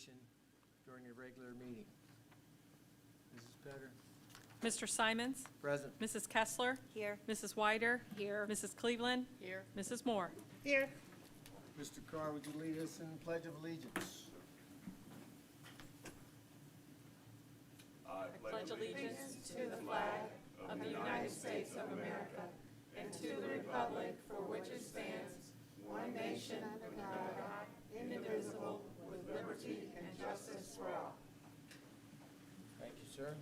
participation during a regular meeting. Mrs. Petter? Mr. Simons? Present. Mrs. Kessler? Here. Mrs. Wyder? Here. Mrs. Cleveland? Here. Mrs. Moore? Here. Mr. Carr, would you lead us in the Pledge of Allegiance? I pledge allegiance to the flag of the United States of America and to the republic for which it stands, one nation under God, indivisible, with liberty and justice for all. Thank you, sir.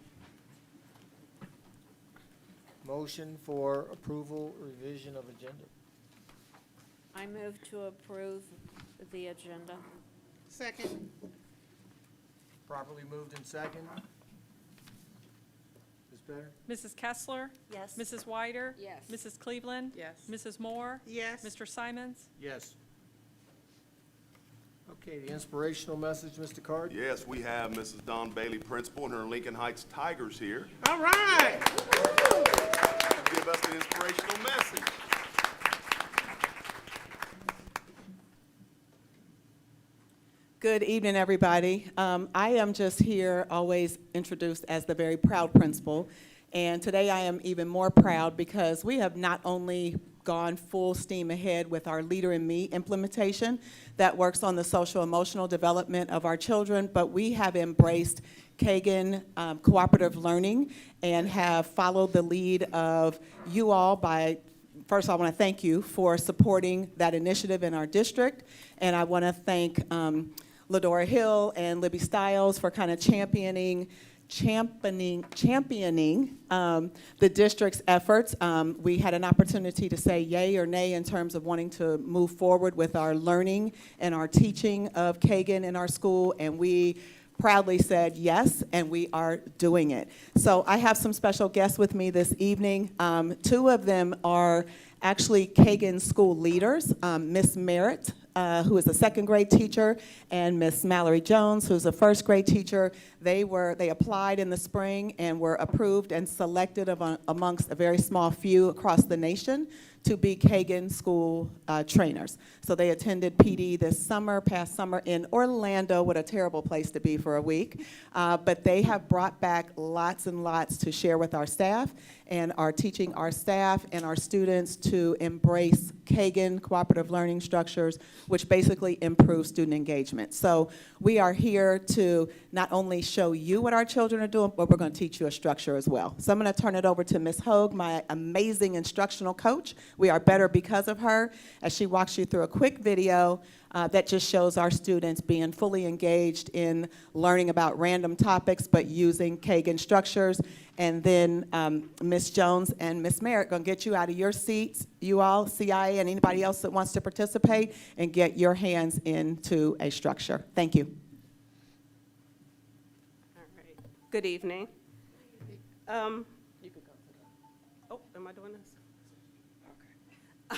Motion for approval, revision of agenda. I move to approve the agenda. Second. Properly moved in second. Ms. Petter? Mrs. Kessler? Yes. Mrs. Wyder? Yes. Mrs. Cleveland? Yes. Mrs. Moore? Yes. Mr. Simons? Yes. Okay, the inspirational message, Mr. Card? Yes, we have Mrs. Dawn Bailey, principal, and her Lincoln Heights Tigers here. All right. Give us the inspirational message. Good evening, everybody. I am just here, always introduced as the very proud principal, and today I am even more proud because we have not only gone full steam ahead with our Leader in Me implementation that works on the social emotional development of our children, but we have embraced Kagan cooperative learning and have followed the lead of you all by first, I want to thank you for supporting that initiative in our district, and I want to thank Ladora Hill and Libby Stiles for kind of championing the district's efforts. We had an opportunity to say yay or nay in terms of wanting to move forward with our learning and our teaching of Kagan in our school, and we proudly said yes, and we are doing it. So I have some special guests with me this evening. Two of them are actually Kagan school leaders, Miss Merritt, who is a second grade teacher, and Miss Mallory Jones, who's a first grade teacher. They applied in the spring and were approved and selected amongst a very small few across the nation to be Kagan school trainers. So they attended PD this summer, past summer in Orlando. What a terrible place to be for a week. But they have brought back lots and lots to share with our staff and are teaching our staff and our students to embrace Kagan cooperative learning structures, which basically improve student engagement. So we are here to not only show you what our children are doing, but we're going to teach you a structure as well. So I'm going to turn it over to Ms. Hogue, my amazing instructional coach. We are better because of her, as she walks you through a quick video that just shows our students being fully engaged in learning about random topics, but using Kagan structures. And then Ms. Jones and Ms. Merritt going to get you out of your seats, you all, CIA, and anybody else that wants to participate, and get your hands into a structure. Thank you. All right. Good evening. You can go. Oh, am I doing this?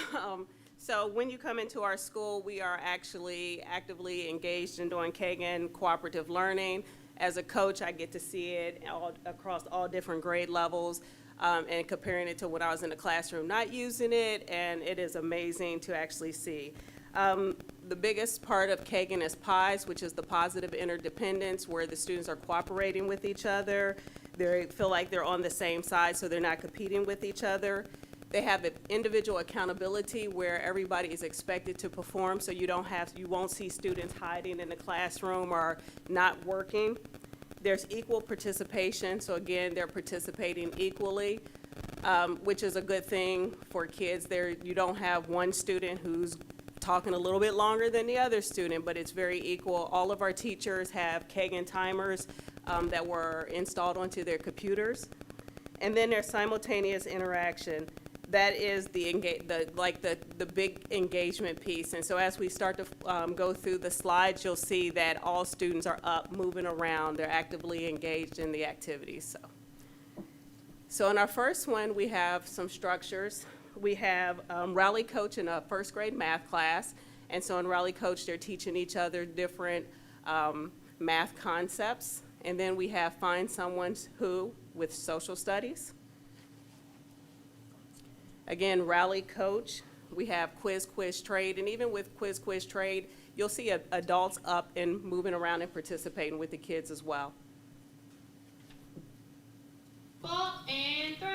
Okay. So when you come into our school, we are actually actively engaged in doing Kagan cooperative learning. As a coach, I get to see it across all different grade levels and comparing it to when I was in the classroom not using it, and it is amazing to actually see. The biggest part of Kagan is PIES, which is the positive interdependence, where the students are cooperating with each other. They feel like they're on the same side, so they're not competing with each other. They have individual accountability where everybody is expected to perform, so you won't see students hiding in the classroom or not working. There's equal participation, so again, they're participating equally, which is a good thing for kids. You don't have one student who's talking a little bit longer than the other student, but it's very equal. All of our teachers have Kagan timers that were installed onto their computers. And then there's simultaneous interaction. That is the big engagement piece. And so as we start to go through the slides, you'll see that all students are up, moving around. They're actively engaged in the activities. So in our first one, we have some structures. We have Rally Coach in a first grade math class. And so in Rally Coach, they're teaching each other different math concepts. And then we have Find Someone Who with social studies. Again, Rally Coach, we have Quiz Trade, and even with Quiz Trade, you'll see adults up and moving around and participating with the kids as well. Ball and throw.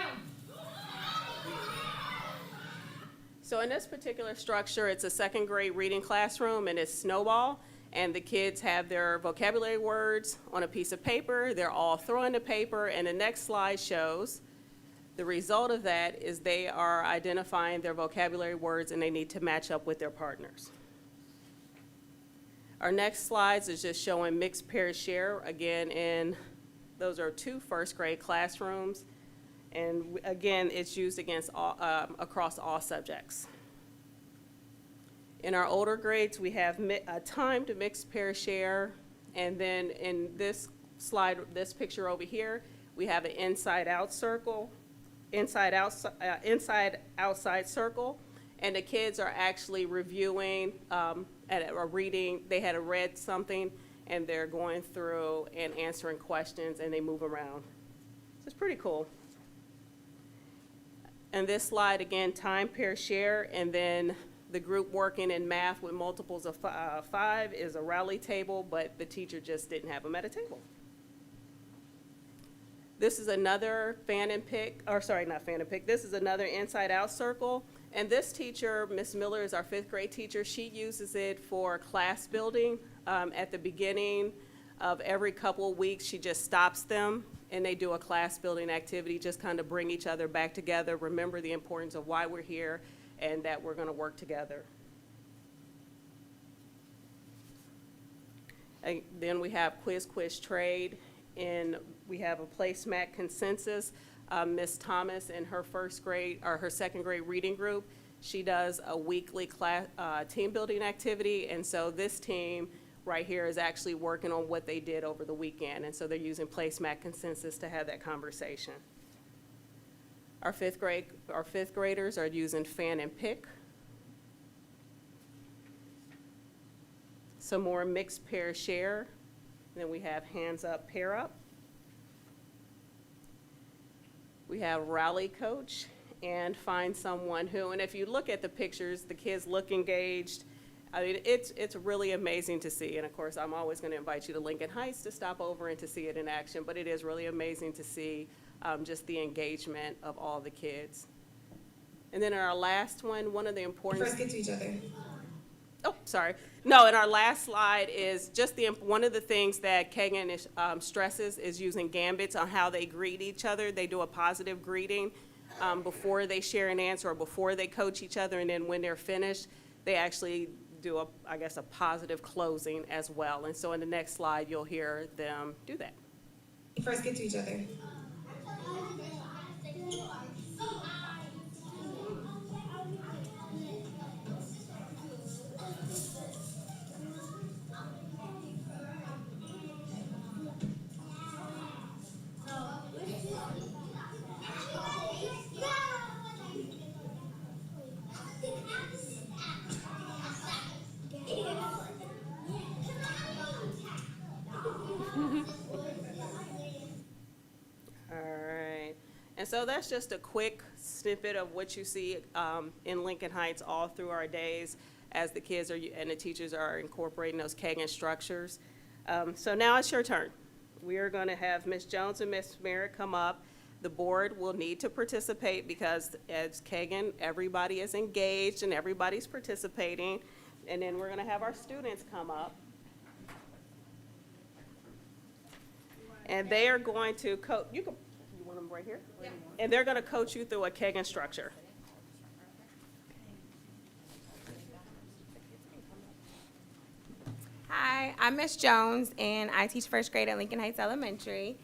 So in this particular structure, it's a second grade reading classroom, and it's snowball, and the kids have their vocabulary words on a piece of paper. They're all throwing the paper, and the next slide shows the result of that is they are identifying their vocabulary words, and they need to match up with their partners. Our next slides is just showing mixed pair share, again, those are 2 first grade classrooms. And again, it's used against across all subjects. In our older grades, we have timed mixed pair share. And then in this slide, this picture over here, we have an inside-out circle, inside-outside circle. And the kids are actually reviewing or reading. They had read something, and they're going through and answering questions, and they move around. So it's pretty cool. And this slide, again, time, pair, share, and then the group working in math with multiples of 5 is a rally table, but the teacher just didn't have them at a table. This is another fan and pick, or sorry, not fan and pick, this is another inside-out circle. And this teacher, Miss Miller, is our 5th grade teacher. She uses it for class building. At the beginning of every couple of weeks, she just stops them, and they do a class building activity, just kind of bring each other back together, remember the importance of why we're here, and that we're going to work together. And then we have quiz trade, and we have a placemat consensus. Miss Thomas in her her 2nd grade reading group, she does a weekly class team building activity, and so this team right here is actually working on what they did over the weekend, and so they're using placemat consensus to have that conversation. Our 5th graders are using fan and pick. Some more mixed pair share. And then we have hands up, pair up. We have rally coach and find someone who, and if you look at the pictures, the kids look engaged. I mean, it's really amazing to see, and of course, I'm always going to invite you to Lincoln Heights to stop over and to see it in action, but it is really amazing to see just the engagement of all the kids. And then in our last one of the important... First get to each other. Oh, sorry. No, and our last slide is just one of the things that Kagan stresses is using gambits on how they greet each other. They do a positive greeting before they share an answer or before they coach each other, and then when they're finished, they actually do a positive closing as well. And so in the next slide, you'll hear them do that. First get to each other. And so that's just a quick snippet of what you see in Lincoln Heights all through our days as the kids and the teachers are incorporating those Kagan structures. So now it's your turn. We are going to have Ms. Jones and Ms. Merritt come up. The board will need to participate because as Kagan, everybody is engaged and everybody's participating. And then we're going to have our students come up. And they are going to coach. You want them right here? Yeah. And they're going to coach you through a Kagan structure. Hi, I'm Miss Jones, and I teach first grade at Lincoln Heights Elementary.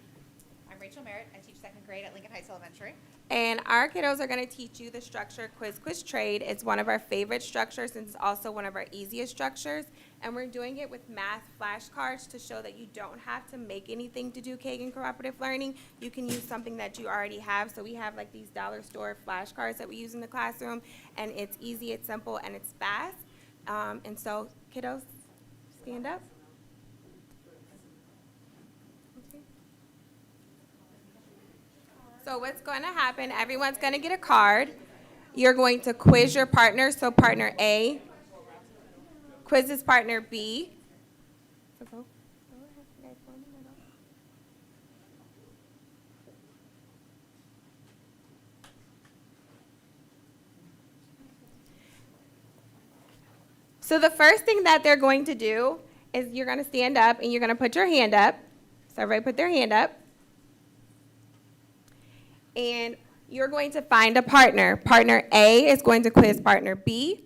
I'm Rachel Merritt. I teach second grade at Lincoln Heights Elementary. And our kiddos are going to teach you the structure quiz trade. It's one of our favorite structures, and it's also one of our easiest structures. And we're doing it with math flashcards to show that you don't have to make anything to do Kagan cooperative learning. You can use something that you already have. So we have like these dollar store flashcards that we use in the classroom, and it's easy, it's simple, and it's fast. And so kiddos, stand up. So what's going to happen, everyone's going to get a card. You're going to quiz your partner. So partner A, quizzes partner B. So go ahead, you guys go in the middle. So the first thing that they're going to do is you're going to stand up and you're going to put your hand up. So everybody put their hand up. And you're going to find a partner. Partner A is going to quiz partner B.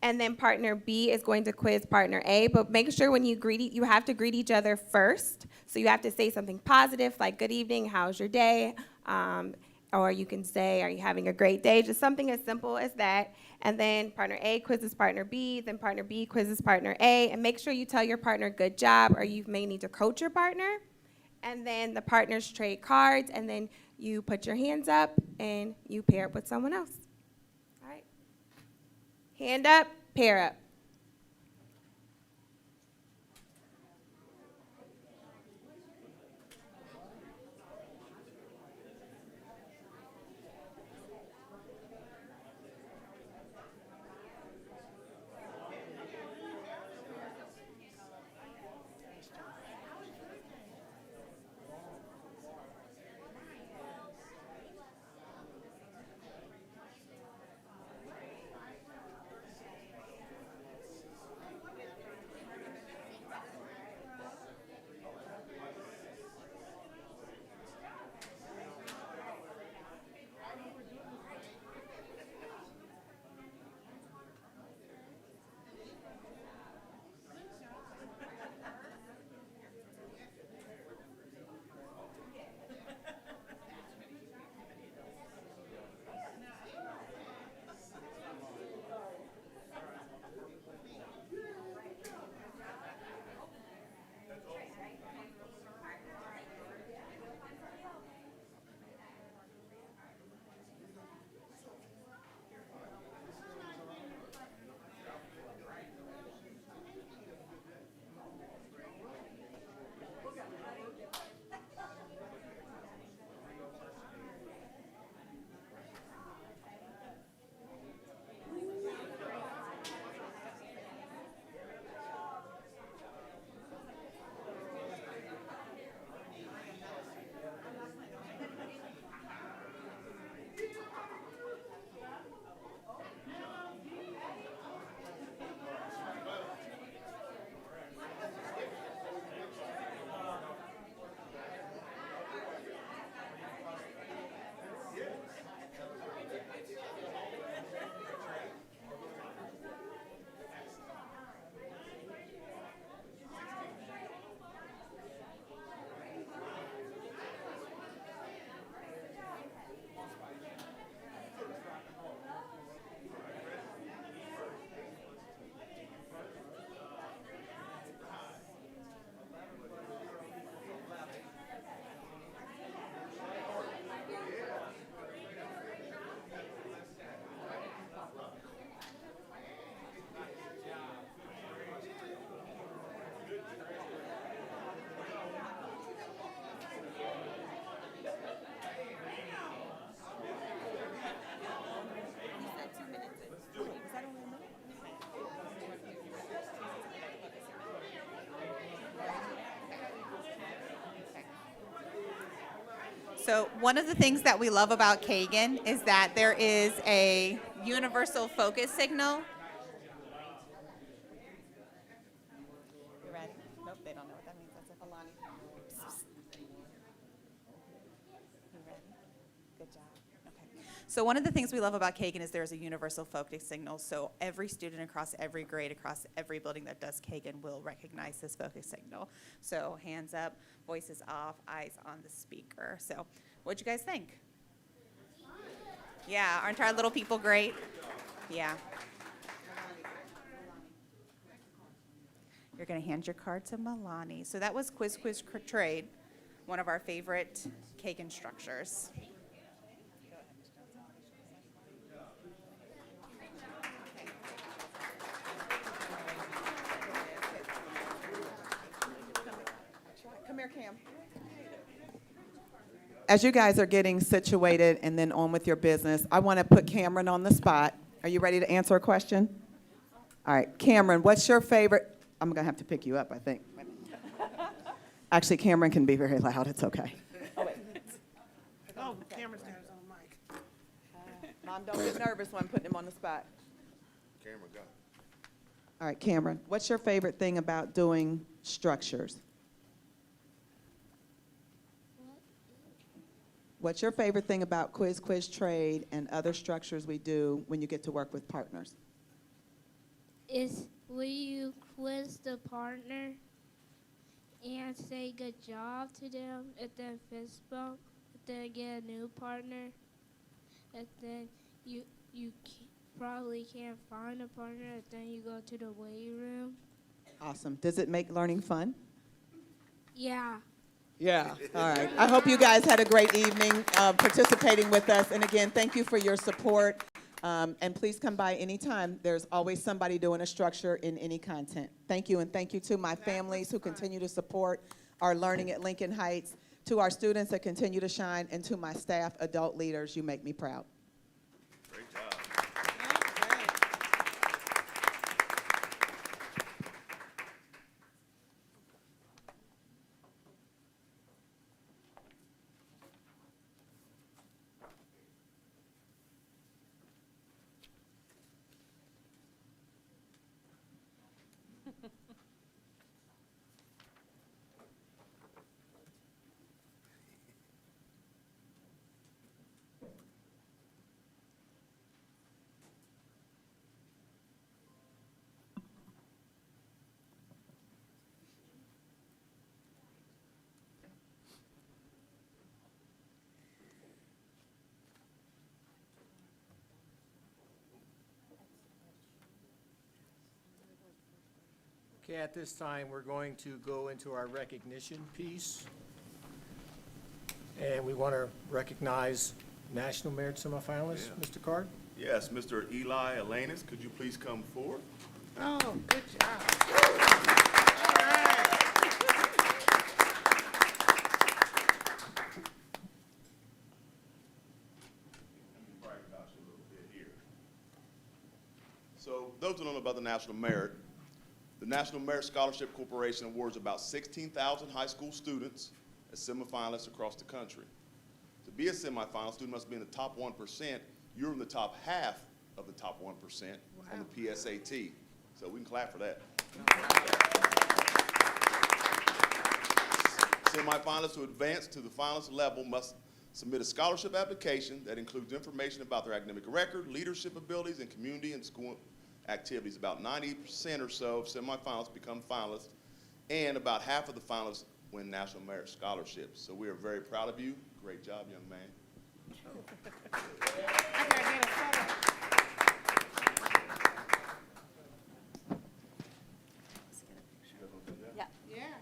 And then partner B is going to quiz partner A. But make sure when you you have to greet each other first. So you have to say something positive like, good evening, how's your day? Or you can say, are you having a great day? Just something as simple as that. And then partner A quizzes partner B, then partner B quizzes partner A. And make sure you tell your partner, good job, or you may need to coach your partner. And then the partners trade cards, and then you put your hands up, and you pair up with someone else. All right? Hand up, pair up. So one of the things that we love about Kagan is that there is a universal focus signal. You ready? Nope, they don't know what that means. That's a Alani. You ready? Good job. Okay. So one of the things we love about Kagan is there's a universal focus signal. So every student across every grade, across every building that does Kagan will recognize this focus signal. So hands up, voices off, eyes on the speaker. So what'd you guys think? Yeah, aren't our little people great? Yeah. You're going to hand your card to Milani. So that was Quiz Trade, one of our favorite Kagan structures. Come here, Cam. As you guys are getting situated and then on with your business, I want to put Cameron on the spot. Are you ready to answer a question? All right, Cameron, what's your favorite? I'm going to have to pick you up, I think. Actually, Cameron can be very loud. It's okay. Oh, Cameron's got his own mic. Mom, don't get nervous when I'm putting him on the spot. Camera, go. All right, Cameron, what's your favorite thing about doing structures? What's your favorite thing about quiz, trade, and other structures we do when you get to work with partners? Is will you quiz the partner and say good job to them, and then fist bump, and then get a new partner, and then you probably can't find a partner, and then you go to the weight room. Awesome. Does it make learning fun? Yeah. Yeah. All right. I hope you guys had a great evening participating with us. And again, thank you for your support. And please come by anytime. There's always somebody doing a structure in any content. Thank you, and thank you to my families who continue to support our learning at Lincoln Heights, to our students that continue to shine, and to my staff, adult leaders. You make me proud. Great job. Okay, at this time, we're going to go into our recognition piece. And we want to recognize National Merit Semifinalists, Yeah. Mr. Card. Yes, Mr. Eli Alanis, could you please come forward? Oh, good job. All right. Brag about you a little bit here. So those who don't know about the National Merit, the National Merit Scholarship Corporation awards about 16,000 high school students as semifinalists across the country. To be a semifinalist, student must be in the top 1%. You're in the top half of the top 1% on the PSAT. So we can clap for that. Semifinalists who advance to the finalist level must submit a scholarship application that includes information about their academic record, leadership abilities, and community and school activities. About 90% or so of semifinalists become finalists, and about half of the finalists win National Merit Scholarships. So we are very proud of you. Great job, young man. I gotta get a photo. Yeah. Yeah.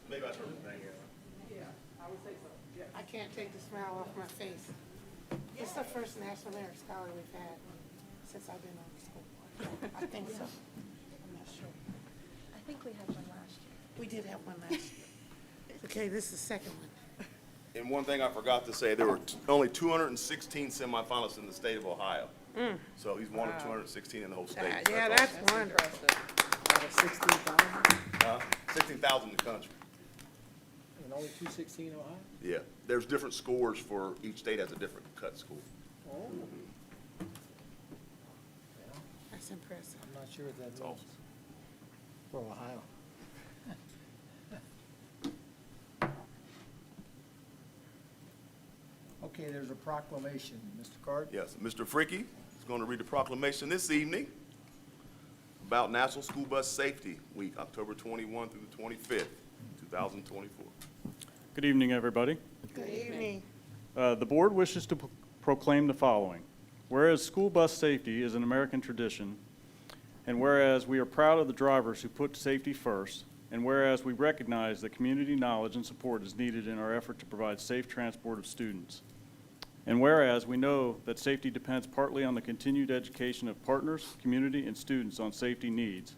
Maybe I should have been I can't take the smile off my face. It's the first National Merit Scholar we've had since I've been on the school board. I think so. I'm not sure. I think we had one last year. We did have one last year. Okay, this is the second one. And one thing I forgot to say, there were only 216 semifinalists in the state of Ohio. So he's one of 216 in the whole state. So Yeah, awesome. that's wonderful. 16,000 in the country. And only 216 Ohio? Yeah, there's different scores for each state has a different cut score. Oh. That's impressive. I'm not sure what that That's means awesome. for Ohio. Okay, there's a proclamation. Mr. Card? Yes, Mr. Fricky is going to read the proclamation this evening about National School Bus Safety Week, October 21 through the 25th, 2024. Good evening, everybody. Good evening. The board wishes to proclaim the following. Whereas school bus safety is an American tradition, and whereas we are proud of the drivers who put safety first, and whereas we recognize that community knowledge and support is needed in our effort to provide safe transport of students, and whereas we know that safety depends partly on the continued education of partners, community, and students on safety needs,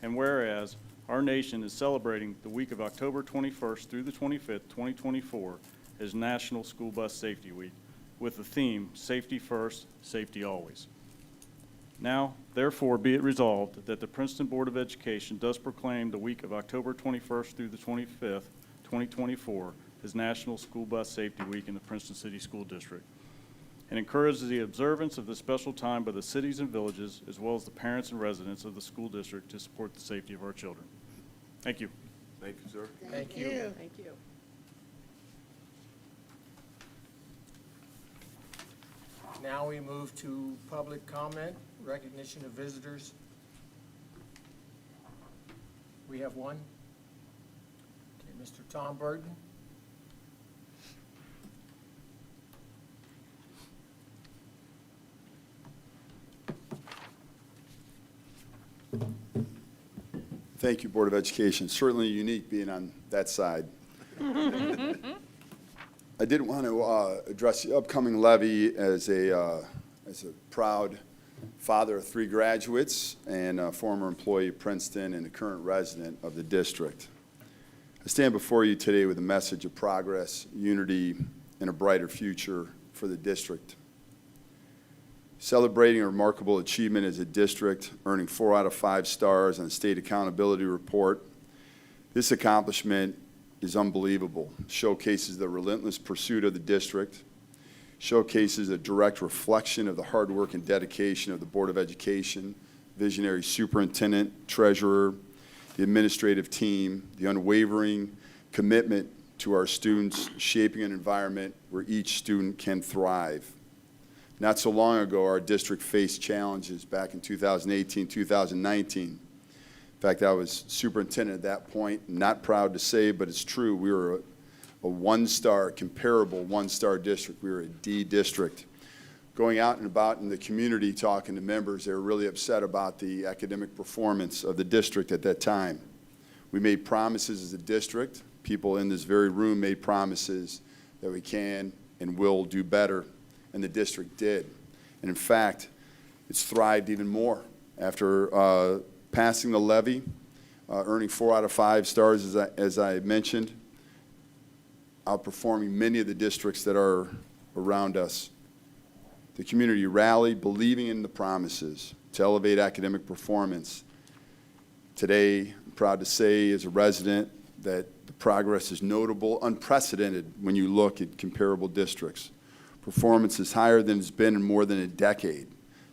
and whereas our nation is celebrating the week of October 21st through the 25th, 2024 as National School Bus Safety Week, with the theme, Safety First, Safety Always. Now, therefore, be it resolved that the Princeton Board of Education does proclaim the week of October 21st through the 25th, 2024 as National School Bus Safety Week in the Princeton City School District, and encourages the observance of this special time by the cities and villages, as well as the parents and residents of the school district to support the safety of our children. Thank you. Thank you, sir. Thank you. Thank you. Now we move to public comment, recognition of visitors. We have one. Okay, Mr. Tom Burton. Thank you, Board of Education. Certainly unique being on that side. I did want to address the upcoming levy as a proud father of 3 graduates and a former employee of Princeton and a current resident of the district. I stand before you today with a message of progress, unity, and a brighter future for the district. Celebrating a remarkable achievement as a district, earning 4 out of 5 stars on the State Accountability Report. This accomplishment is unbelievable. Showcases the relentless pursuit of the district, showcases a direct reflection of the hard work and dedication of the Board of Education, visionary superintendent, treasurer, the administrative team, the unwavering commitment to our students, shaping an environment where each student can thrive. Not so long ago, our district faced challenges back in 2018, 2019. In fact, I was superintendent at that point. I'm not proud to say, but it's true. We were a one-star, comparable one-star district. We were a D district. Going out and about in the community, talking to members, they were really upset about the academic performance of the district at that time. We made promises as a district. People in this very room made promises that we can and will do better, and the district did. And in fact, it's thrived even more after passing the levy, earning 4 out of 5 stars, as I mentioned, outperforming many of the districts that are around us. The community rallied, believing in the promises to elevate academic performance. Today, I'm proud to say as a resident that the progress is notable, unprecedented when you look at comparable districts. Performance is higher than it's been in more than a decade.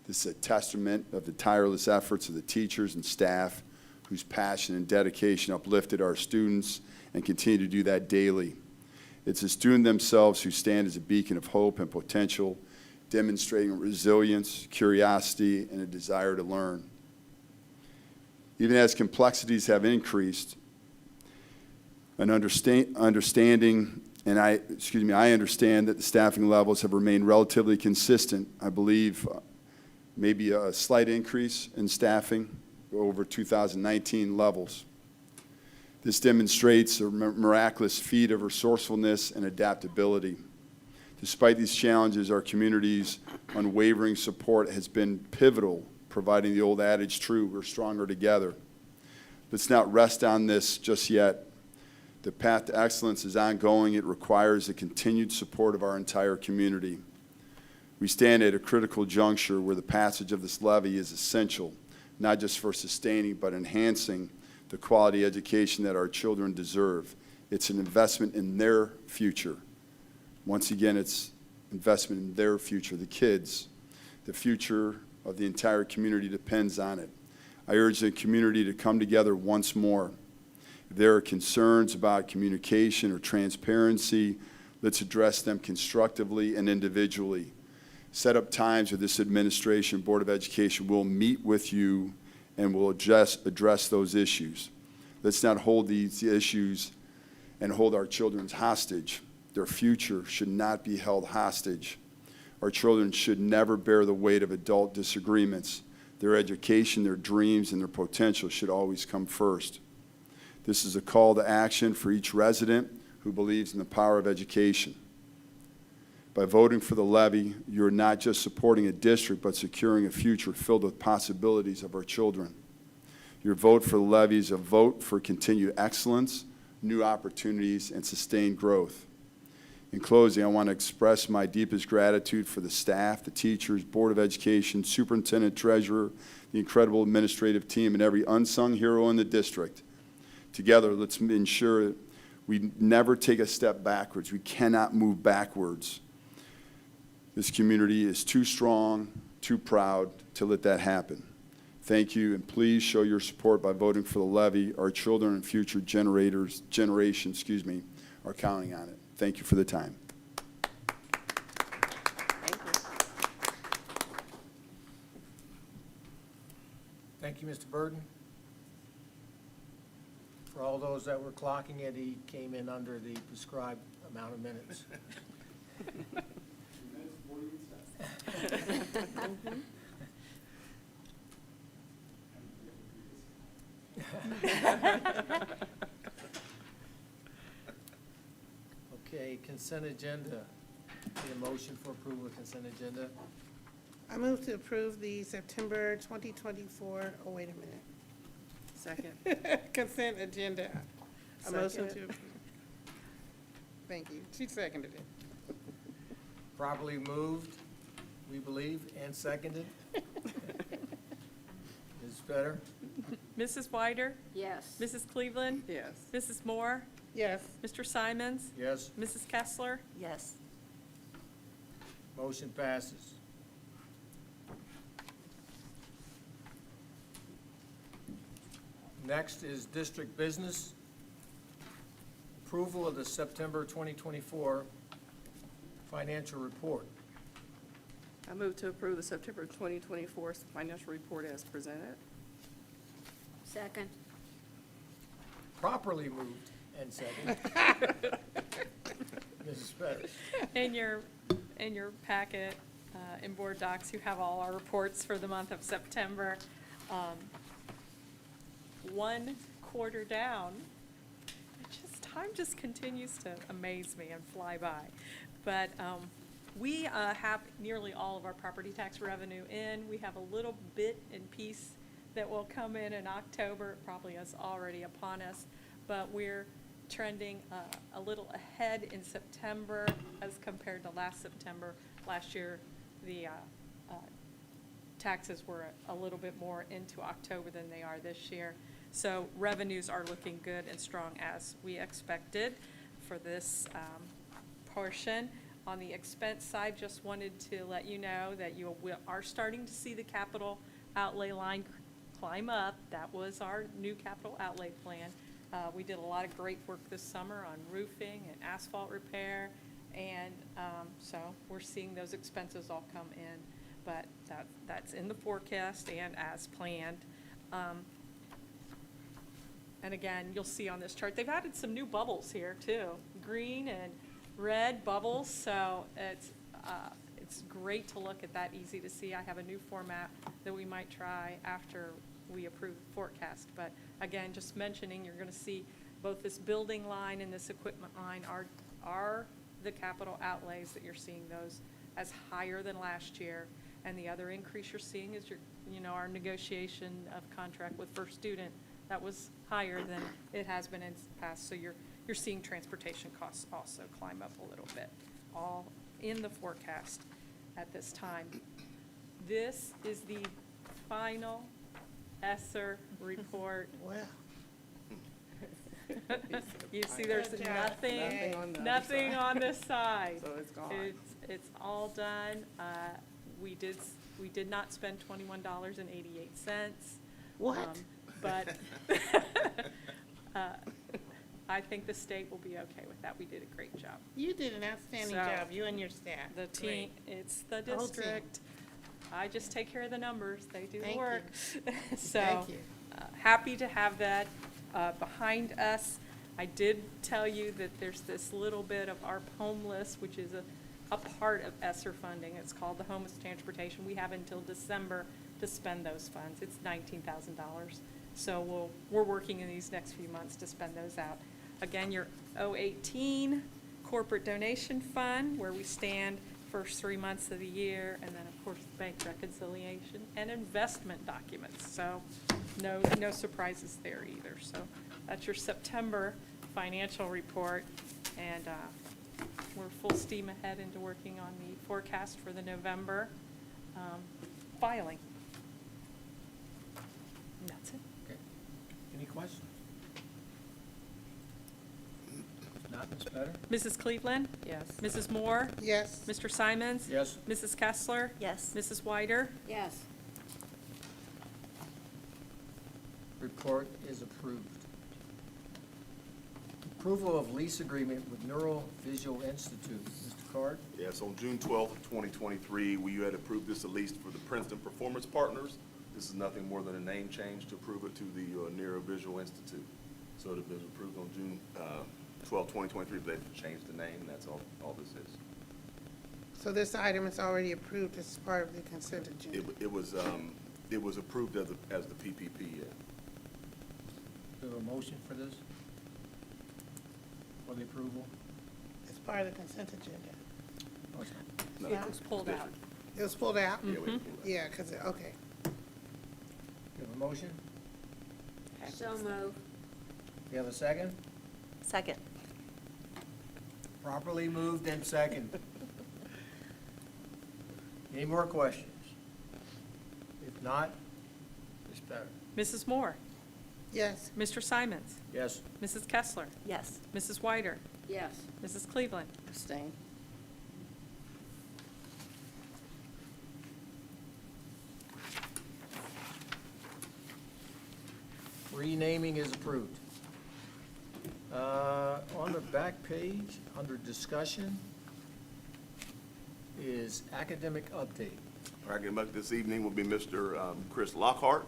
This is a testament of the tireless efforts of the teachers and staff whose passion and dedication uplifted our students and continue to do that daily. It's the students themselves who stand as a beacon of hope and potential, demonstrating resilience, curiosity, and a desire to learn. Even as complexities have increased, an understanding, and I understand that the staffing levels have remained relatively consistent. I believe maybe a slight increase in staffing over 2019 levels. This demonstrates a miraculous feat of resourcefulness and adaptability. Despite these challenges, our community's unwavering support has been pivotal, providing the old adage true, we're stronger together. Let's not rest on this just yet. The path to excellence is ongoing. It requires the continued support of our entire community. We stand at a critical juncture where the passage of this levy is essential, not just for sustaining, but enhancing the quality education that our children deserve. It's an investment in their future. Once again, it's investment in their future, the kids. The future of the entire community depends on it. I urge the community to come together once more. If there are concerns about communication or transparency, Let's address them constructively and individually. Set up times where this administration, Board of Education, will meet with you and will address those issues. Let's not hold these issues and hold our children hostage. Their future should not be held hostage. Our children should never bear the weight of adult disagreements. Their education, their dreams, and their potential should always come first. This is a call to action for each resident who believes in the power of education. By voting for the levy, you're not just supporting a district, but securing a future filled with possibilities of our children. Your vote for the levy is a vote for continued excellence, new opportunities, and sustained growth. In closing, I want to express my deepest gratitude for the staff, the teachers, Board of Education, Superintendent, Treasurer, the incredible administrative team, and every unsung hero in the district. Together, let's ensure we never take a step backwards. We cannot move backwards. This community is too strong, too proud to let that happen. Thank you, and please show your support by voting for the levy. Our children and future generations, are counting on it. Thank you for the time. Thank you, Mr. Burden. For all those that were clocking it, he came in under the prescribed amount of minutes. Okay, consent agenda. Need a motion for approval of consent agenda. I move to approve the September 2024, oh, wait a minute. Second. Consent agenda. A motion Second. to approve. Thank you. She seconded it. Properly moved, we believe, and seconded. Is better? Mrs. Wyder? Yes. Mrs. Cleveland? Yes. Mrs. Moore? Yes. Mr. Simons? Yes, Mrs. Kessler? Yes. motion passes. Next is district business. Approval of the September 2024 financial report. I move to approve the September 2024 financial report as presented. Second. Properly moved and seconded. Mrs. Pettis. In your packet, in board docs, you have all our reports for the month of September. One quarter down, time just continues to amaze me and fly by. But we have nearly all of our property tax revenue in. We have a little bit and piece that will come in October. It probably is already upon us, but we're trending a little ahead in September as compared to last September. Last year, the taxes were a little bit more into October than they are this year. So revenues are looking good and strong as we expected for this portion. On the expense side, just wanted to let you know that you are starting to see the capital outlay line climb up. That was our new capital outlay plan. We did a lot of great work this summer on roofing and asphalt repair, and so we're seeing those expenses all come in, but that's in the forecast and as planned. And again, you'll see on this chart, they've added some new bubbles here too, green and red bubbles, so it's great to look at that, easy to see. I have a new format that we might try after we approve the forecast, but again, just mentioning, you're gonna see both this building line and this equipment line are the capital outlays that you're seeing those as higher than last year. And the other increase you're seeing is our negotiation of contract with First Student. That was higher than it has been in the past, so you're seeing transportation costs also climb up a little bit, all in the forecast at this time. This is the final ESSER report. Well. You see there's nothing on this side. So it's gone. It's all done. We did not spend $21.88. What? But I think the state will be okay with that. We did a great job. You did an outstanding So, job, you and your staff. The team, it's the The whole team. district. I just take care of the numbers. They do the Thank work. So, Thank you. happy to have that behind us. I did tell you that there's this little bit of our home list, which is a part of ESSER funding. It's called the Homeless Transportation. We have until December to spend those funds. It's $19,000. So we're working in these next few months to spend those out. Again, your 018 corporate donation fund, where we stand first 3 months of the year, and then, of course, bank reconciliation and investment documents. So no surprises there either. So that's your September financial report, and we're full steam ahead into working on the forecast for the November filing. And that's it. Okay. Any questions? If not, Ms. Better? Mrs. Cleveland? Yes. Mrs. Moore? Yes. Mr. Simons? Yes. Mrs. Kessler? Yes. Mrs. Whiter? Yes. Report is approved. Approval of lease agreement with Neurovisual Institute. Mr. Card? Yes, on June 12th, 2023, we had approved this at least for the Princeton Performance Partners. This is nothing more than a name change to approve it to the Neurovisual Institute. So it was approved on June 12th, 2023, but they've changed the name, and that's all this is. So this item is already approved as part of the consent agenda. It was approved as the PPP, yeah. Do we have a motion for this? For the approval? It's part of the consent agenda. Oh, it's not. No, Yeah. It was pulled it's out. It was pulled out? different. Yeah, we pulled it. Yeah, because, okay. Do we have a motion? So move. We have a second? Second. Properly moved and second. Any more questions? If not, Ms. Better? Mrs. Moore? Yes. Mr. Simons? Yes. Mrs. Kessler? Yes. Mrs. Whiter? Yes. Mrs. Cleveland? Abstain. Renaming is approved. On the back page, under discussion, is academic update. Our academic this evening will be Mr. Chris Lockhart,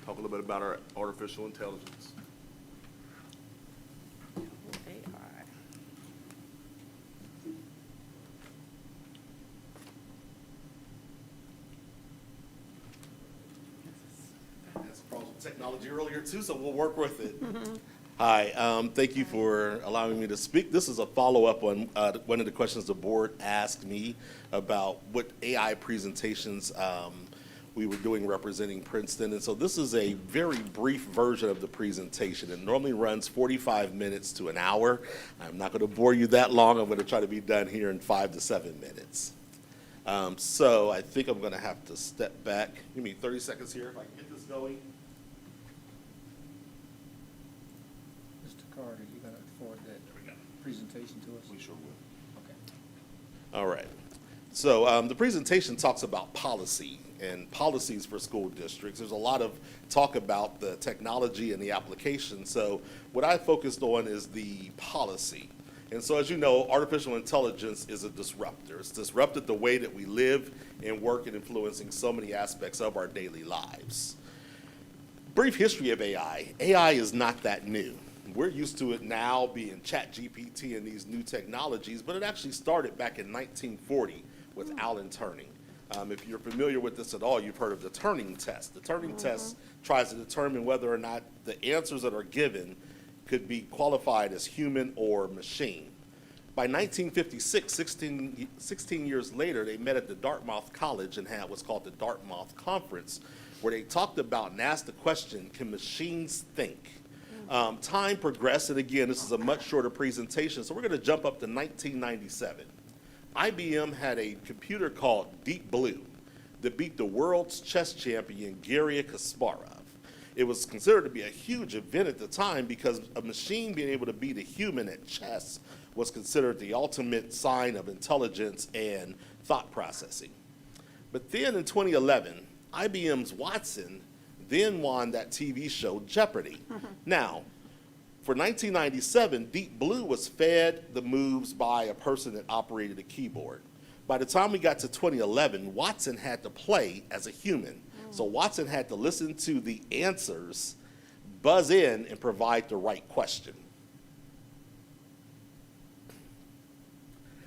talk a little bit about our artificial intelligence. AI. That's a problem with technology earlier too, so we'll work with it. Hi, thank you for allowing me to speak. This is a follow-up on one of the questions the board asked me about what AI presentations we were doing representing Princeton. And so this is a very brief version of the presentation. It normally runs 45 minutes to an hour. I'm not going to bore you that long. I'm going to try to be done here in 5 to 7 minutes. So I think I'm going to have to step back. Give me 30 seconds here if I can get this going. Mr. Carter, you gonna forward that presentation to us? We sure will. Okay. All right. So the presentation talks about policy and policies for school districts. There's a lot of talk about the technology and the application. So what I focused on is the policy. And so as you know, artificial intelligence is a disruptor. It's disrupted the way that we live and work and influencing so many aspects of our daily lives. Brief history of AI. AI is not that new. We're used to it now being ChatGPT and these new technologies, but it actually started back in 1940 with Alan Turing. If you're familiar with this at all, you've heard of the Turing test. The Turing test tries to determine whether or not the answers that are given could be qualified as human or machine. By 1956, 16 years later, they met at the Dartmouth College and had what's called the Dartmouth Conference, where they talked about and asked the question, can machines think? Time progressed, and again, this is a much shorter presentation, so we're going to jump up to 1997. IBM had a computer called Deep Blue that beat the world's chess champion, Garry Kasparov. It was considered to be a huge event at the time because a machine being able to beat a human at chess was considered the ultimate sign of intelligence and thought processing. But then in 2011, IBM's Watson then won that TV show Jeopardy. Now, For 1997, Deep Blue was fed the moves by a person that operated a keyboard. By the time we got to 2011, Watson had to play as a human. So Watson had to listen to the answers, buzz in, and provide the right question.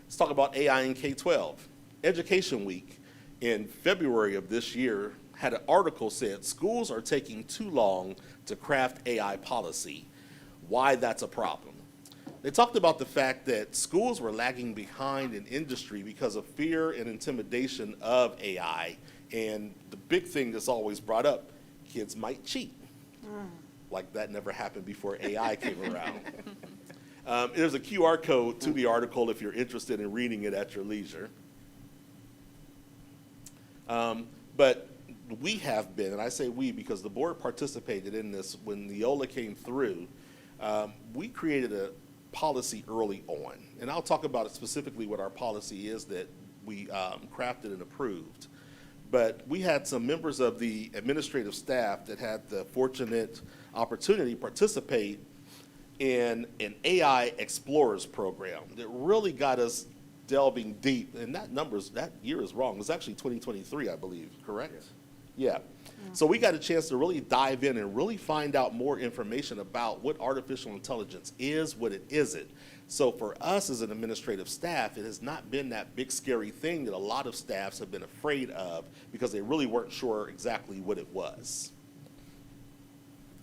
Let's talk about AI in K-12. Education Week in February of this year had an article said schools are taking too long to craft AI policy, why that's a problem. They talked about the fact that schools were lagging behind in industry because of fear and intimidation of AI. And the big thing that's always brought up, kids might cheat. Like that never happened before AI came around. There's a QR code to the article if you're interested in reading it at your leisure. But we have been, and I say we because the board participated in this when Neola came through, we created a policy early on. And I'll talk about it specifically what our policy is that we crafted and approved. But we had some members of the administrative staff that had the fortunate opportunity to participate in an AI Explorers program that really got us delving deep. And that year is wrong. It was actually 2023, I believe, correct? Yeah. So we got a chance to really dive in and really find out more information about what artificial intelligence is, what it isn't. So for us as an administrative staff, it has not been that big scary thing that a lot of staffs have been afraid of because they really weren't sure exactly what it was.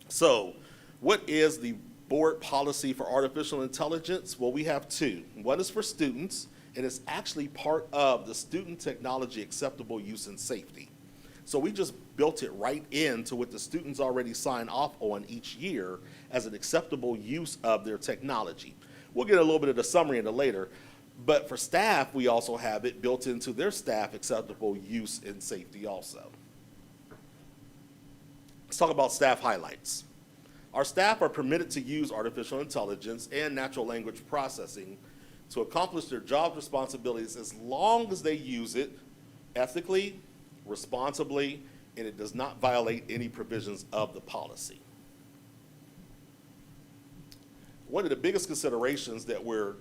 So what is the board policy for artificial intelligence? Well, we have two. One is for students, and it's actually part of the Student Technology Acceptable Use and Safety. So we just built it right into what the students already sign off on each year as an acceptable use of their technology. We'll get a little bit of the summary in it later, but for staff, we also have it built into their staff acceptable use and safety also. Let's talk about staff highlights. Our staff are permitted to use artificial intelligence and natural language processing to accomplish their job responsibilities as long as they use it ethically, responsibly, and it does not violate any provisions of the policy. One of the biggest considerations that we're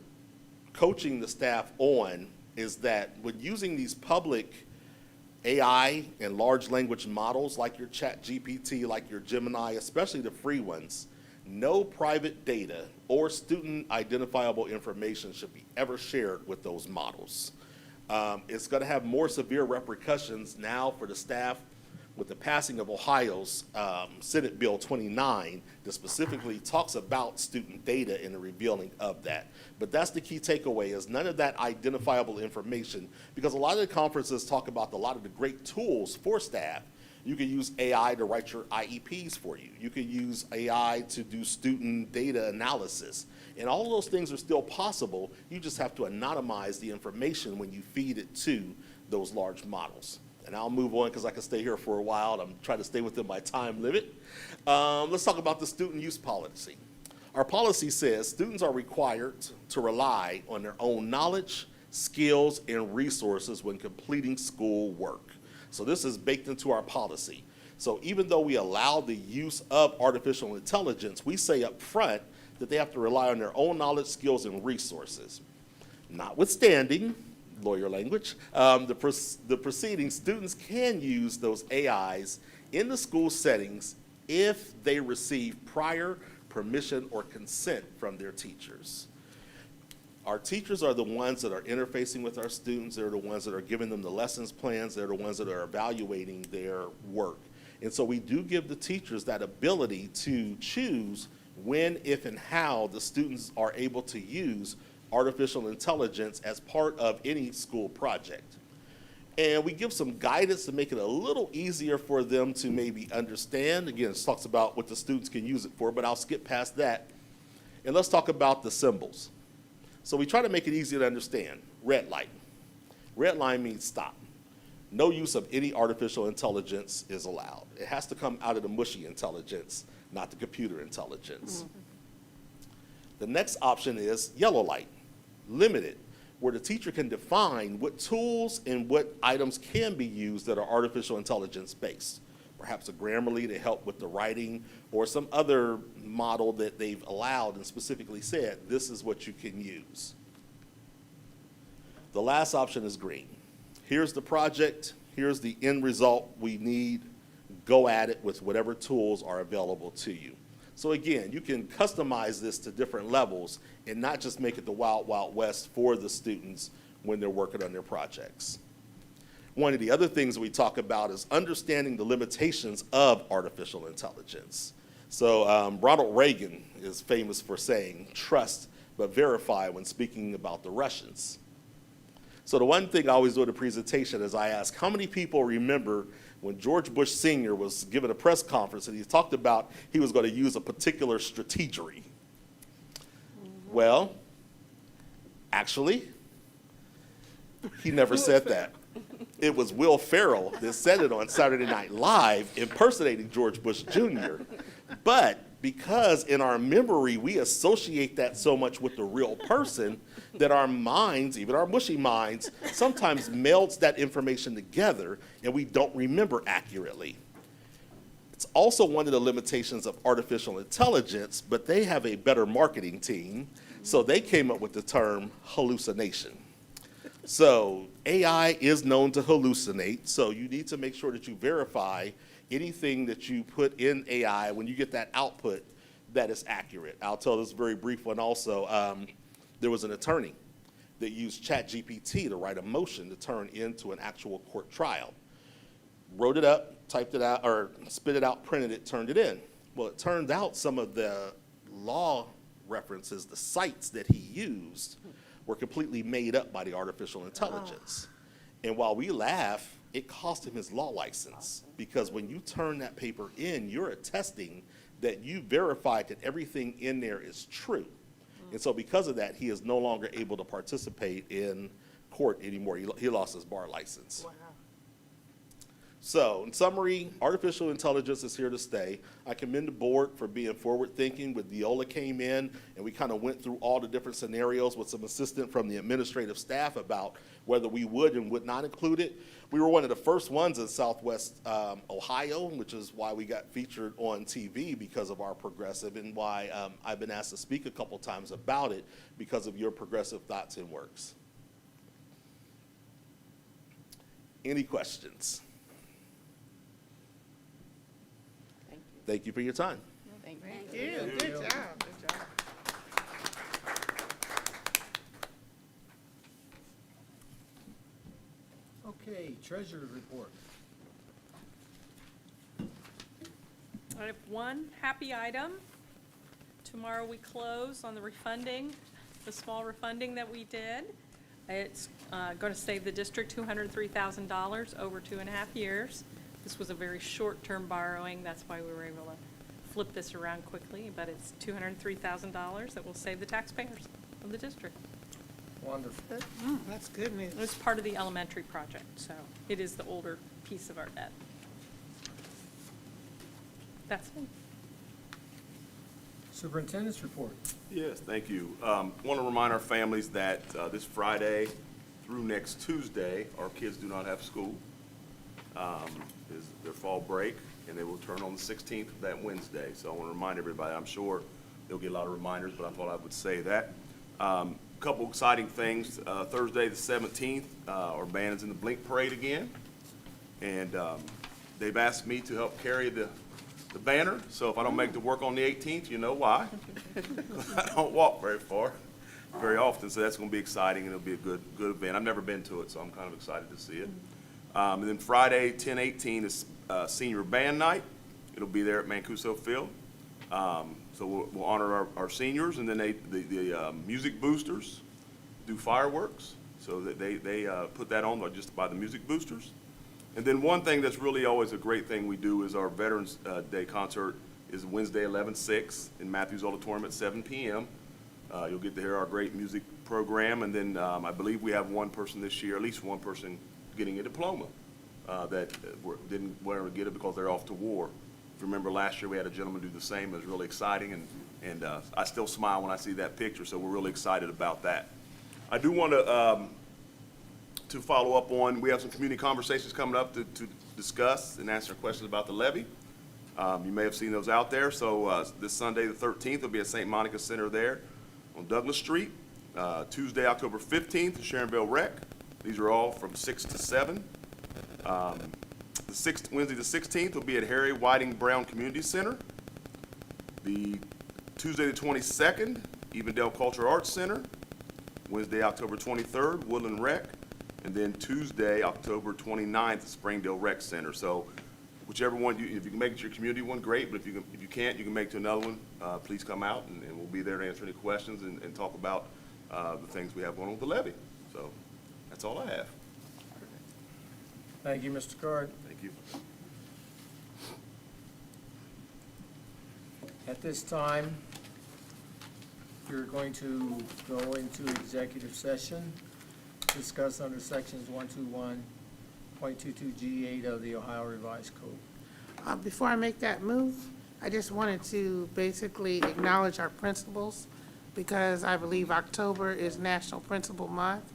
coaching the staff on is that when using these public AI and large language models like your ChatGPT, like your Gemini, especially the free ones, no private data or student identifiable information should be ever shared with those models. It's going to have more severe repercussions now for the staff with the passing of Ohio's Senate Bill 29 that specifically talks about student data and the revealing of that. But that's the key takeaway is none of that identifiable information, because a lot of the conferences talk about a lot of the great tools for staff. You can use AI to write your IEPs for you. You can use AI to do student data analysis. And all of those things are still possible. You just have to anonymize the information when you feed it to those large models. And I'll move on because I can stay here for a while. I'm trying to stay within my time limit. Let's talk about the student use policy. Our policy says students are required to rely on their own knowledge, skills, and resources when completing school work. So this is baked into our policy. So even though we allow the use of artificial intelligence, we say up front that they have to rely on their own knowledge, skills, and resources. Notwithstanding, lawyer language, the preceding students can use those AIs in the school settings if they receive prior permission or consent from their teachers. Our teachers are the ones that are interfacing with our students. They're the ones that are giving them the lessons plans. They're the ones that are evaluating their work. And so we do give the teachers that ability to choose when, if, and how the students are able to use artificial intelligence as part of any school project. And we give some guidance to make it a little easier for them to maybe understand. Again, it talks about what the students can use it for, but I'll skip past that. And let's talk about the symbols. So we try to make it easier to understand. Red light. Red line means stop. No use of any artificial intelligence is allowed. It has to come out of the mushy intelligence, not the computer intelligence. The next option is yellow light, limited, where the teacher can define what tools and what items can be used that are artificial intelligence based. perhaps a Grammarly to help with the writing, or some other model that they've allowed and specifically said, this is what you can use. The last option is green. Here's the project, here's the end result we need, go at it with whatever tools are available to you. So again, you can customize this to different levels and not just make it the wild, wild west for the students when they're working on their projects. One of the other things we talk about is understanding the limitations of artificial intelligence. So Ronald Reagan is famous for saying, trust but verify when speaking about the Russians. So the one thing I always do at a presentation is I ask, how many people remember when George Bush Sr. was given a press conference and he talked about he was going to use a particular strategery? Well, actually, he never said that. It was Will Ferrell that said it on Saturday Night Live, impersonating George Bush Jr. But because in our memory we associate that so much with the real person that our minds, even our mushy minds, sometimes melds that information together and we don't remember accurately. It's also one of the limitations of artificial intelligence, but they have a better marketing team, so they came up with the term hallucination. So AI is known to hallucinate, so you need to make sure that you verify anything that you put in AI when you get that output that is accurate. I'll tell this very brief one also. There was an attorney that used ChatGPT to write a motion to turn into an actual court trial. Wrote it up, typed it out, or spit it out, printed it, turned it in. Well, it turned out some of the law references, the sites that he used, were completely made up by the artificial intelligence. And while we laugh, it cost him his law license, because when you turn that paper in, you're attesting that you verified that everything in there is true. And so because of that, he is no longer able to participate in court anymore. He lost his bar license. Wow. So in summary, artificial intelligence is here to stay. I commend the board for being forward thinking. When Viola came in and we kind of went through all the different scenarios with some assistance from the administrative staff about whether we would and would not include it. We were one of the first ones in Southwest Ohio, which is why we got featured on TV because of our progressive, and why I've been asked to speak a couple times about it because of your progressive thoughts and works. Any questions? Thank you for your time. Thank you. Good job. Good job. Okay, treasurer's report. I have one happy item. Tomorrow we close on the refunding, the small refunding that we did. It's going to save the district $203,000 over 2.5 years. This was a very short-term borrowing. That's why we were able to flip this around quickly, but it's $203,000 that will save the taxpayers of the district. Wonderful. That's good news. It was part of the elementary project, so it is the older piece of our debt. That's it. Superintendent's report. Yes, thank you. Want to remind our families that this Friday through next Tuesday, our kids do not have school. Is their fall break, and they will turn on the 16th of that Wednesday. So I want to remind everybody, I'm sure they'll get a lot of reminders, but I thought I would say that. Couple exciting things. Thursday the 17th, our band is in the Blink Parade again, and they've asked me to help carry the banner. So if I don't make the work on the 18th, you know why. I don't walk very far, very often, so that's going to be exciting, and it'll be a good event. I've never been to it, so I'm kind of excited to see it. And then Friday, 10/18 is senior band night. It'll be there at Mancuso Field. So we'll honor our seniors, and then the music boosters do fireworks. So that they put that on just by the music boosters. And then one thing that's really always a great thing we do is our Veterans Day concert is Wednesday, 11/6 in Matthews Auditorium at 7 p.m. You'll get to hear our great music program, and then I believe we have one person this year, at least one person, getting a diploma that didn't want to get it because they're off to war. If you remember last year, we had a gentleman do the same. It was really exciting, and I still smile when I see that picture, so we're really excited about that. I do want to to follow up on, we have some community conversations coming up to discuss and answer questions about the levy. You may have seen those out there. So this Sunday, the 13th, will be at St. Monica Center there on Douglas Street. Tuesday, October 15th, Sharonville Rec. These are all from 6 to 7. Wednesday, the 16th, will be at Harry Whiting Brown Community Center. The Tuesday, the 22nd, Evendale Cultural Arts Center. Wednesday, October 23rd, Woodland Rec. And then Tuesday, October 29th, Springdale Rec Center. So whichever one, if you can make it your community one, great, but if you can't, you can make it to another one. Please come out, and we'll be there to answer any questions and talk about the things we have going on with the levy. So that's all I have. Thank you, Mr. Card. Thank you. At this time, you're going to go into executive session, discuss under sections 121.22G8 of the Ohio Revised Code. Before I make that move, I just wanted to basically acknowledge our principals, because I believe October is National Principal Month.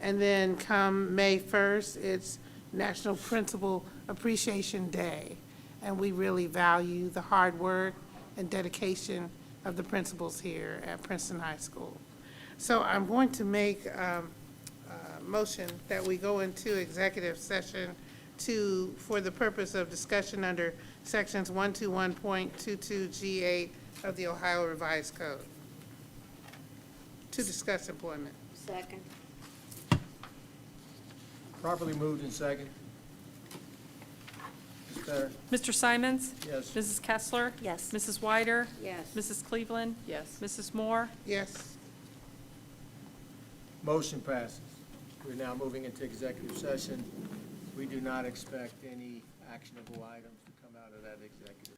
And then come May 1st, it's National Principal Appreciation Day. And we really value the hard work and dedication of the principals here at Princeton High School. So I'm going to make a motion that we go into executive session for the purpose of discussion under sections 121.22G8 of the Ohio Revised Code, to discuss employment. Second. Properly moved and second. Ms. Better? Mr. Simons? Yes. Mrs. Kessler? Yes. Mrs. Wyder? Yes. Mrs. Cleveland? Yes. Mrs. Moore? Yes. Motion passes. We're now moving into executive session. We do not expect any actionable items to come out of that executive